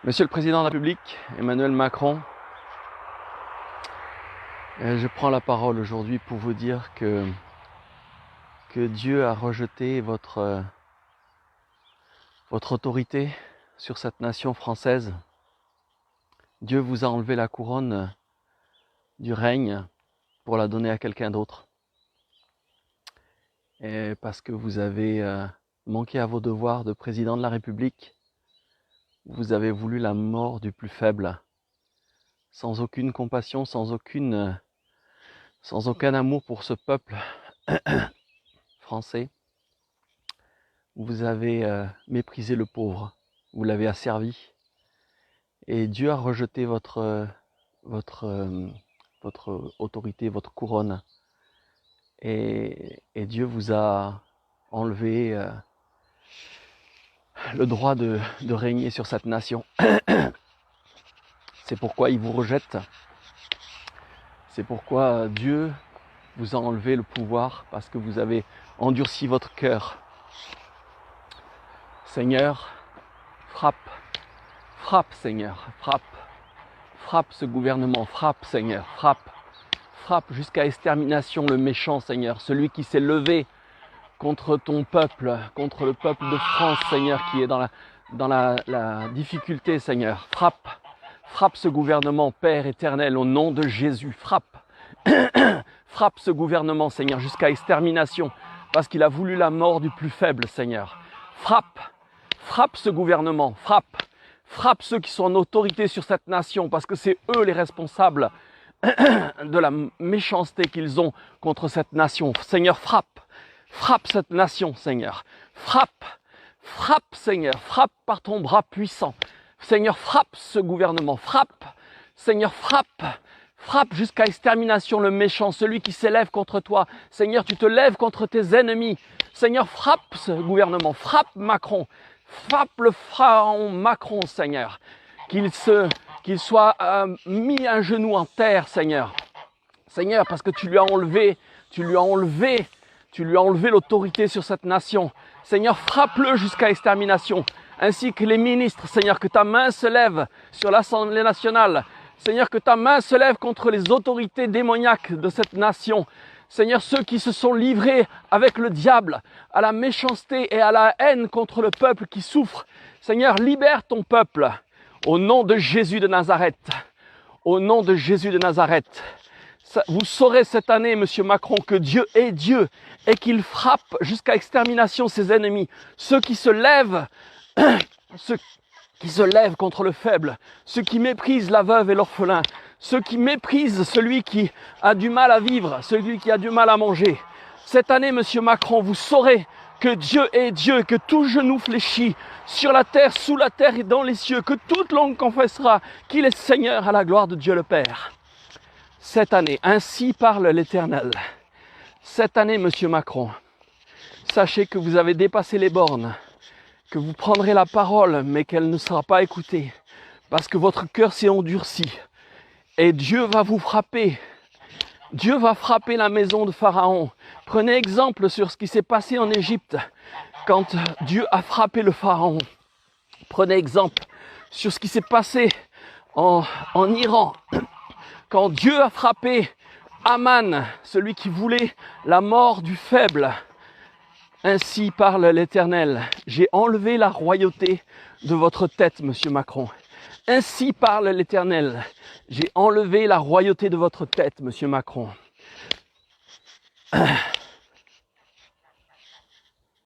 Monsieur le Président de la République, Emmanuel Macron, je prends la parole aujourd'hui pour vous dire que Dieu a rejeté votre autorité sur cette nation française. Dieu vous a enlevé la couronne du règne pour la donner à quelqu'un d'autre. Et parce que vous avez manqué à vos devoirs de président de la République, vous avez voulu la mort du plus faible, sans aucune compassion, sans aucun amour pour ce peuple français. Vous avez méprisé le pauvre, vous l'avez asservi. Et Dieu a rejeté votre autorité, votre couronne. Et Dieu vous a enlevé le droit de régner sur cette nation. C'est pourquoi il vous rejette. C'est pourquoi Dieu vous a enlevé le pouvoir, parce que vous avez endurci votre cœur. Seigneur, frappe, Seigneur, frappe ce gouvernement, frappe Seigneur, frappe jusqu'à extermination le méchant Seigneur, celui qui s'est levé contre ton peuple, contre le peuple de France Seigneur, qui est dans la difficulté Seigneur, frappe ce gouvernement Père éternel au nom de Jésus, frappe ce gouvernement Seigneur jusqu'à extermination, parce qu'il a voulu la mort du plus faible Seigneur, frappe ce gouvernement, frappe ceux qui sont en autorité sur cette nation, parce que c'est eux les responsables de la méchanceté qu'ils ont contre cette nation. Seigneur, frappe cette nation, Seigneur. Frappe, Seigneur, frappe par ton bras puissant. Seigneur, frappe ce gouvernement, Seigneur, frappe jusqu'à extermination le méchant, celui qui s'élève contre toi. Seigneur, tu te lèves contre tes ennemis. Seigneur, frappe ce gouvernement, frappe Macron. Frappe le pharaon Macron, Seigneur, qu'il soit mis un genou en terre, Seigneur. Seigneur, parce que tu lui as enlevé l'autorité sur cette nation. Seigneur, frappe-le jusqu'à extermination, ainsi que les ministres, Seigneur, que ta main se lève sur l'Assemblée nationale. Seigneur, que ta main se lève contre les autorités démoniaques de cette nation. Seigneur, ceux qui se sont livrés avec le diable à la méchanceté et à la haine contre le peuple qui souffre. Seigneur, libère ton peuple au nom de Jésus de Nazareth. Au nom de Jésus de Nazareth. Vous saurez cette année, Monsieur Macron, que Dieu est Dieu et qu'il frappe jusqu'à extermination ses ennemis. Ceux qui se lèvent, contre le faible, ceux qui méprisent la veuve et l'orphelin, ceux qui méprisent celui qui a du mal à vivre, celui qui a du mal à manger. Cette année, Monsieur Macron, vous saurez que Dieu est Dieu, que tout genou fléchit sur la terre, sous la terre et dans les cieux, que toute langue confessera qu'il est Seigneur à la gloire de Dieu le Père. Cette année, ainsi parle l'Éternel. Cette année, Monsieur Macron, sachez que vous avez dépassé les bornes, que vous prendrez la parole, mais qu'elle ne sera pas écoutée, parce que votre cœur s'est endurci. Et Dieu va vous frapper. Dieu va frapper la maison de Pharaon. Prenez exemple sur ce qui s'est passé en Égypte, quand Dieu a frappé le Pharaon. Prenez exemple sur ce qui s'est passé en Iran, quand Dieu a frappé Aman, celui qui voulait la mort du faible. Ainsi parle l'Éternel. J'ai enlevé la royauté de votre tête, Monsieur Macron. Ainsi parle l'Éternel. J'ai enlevé la royauté de votre tête, Monsieur Macron.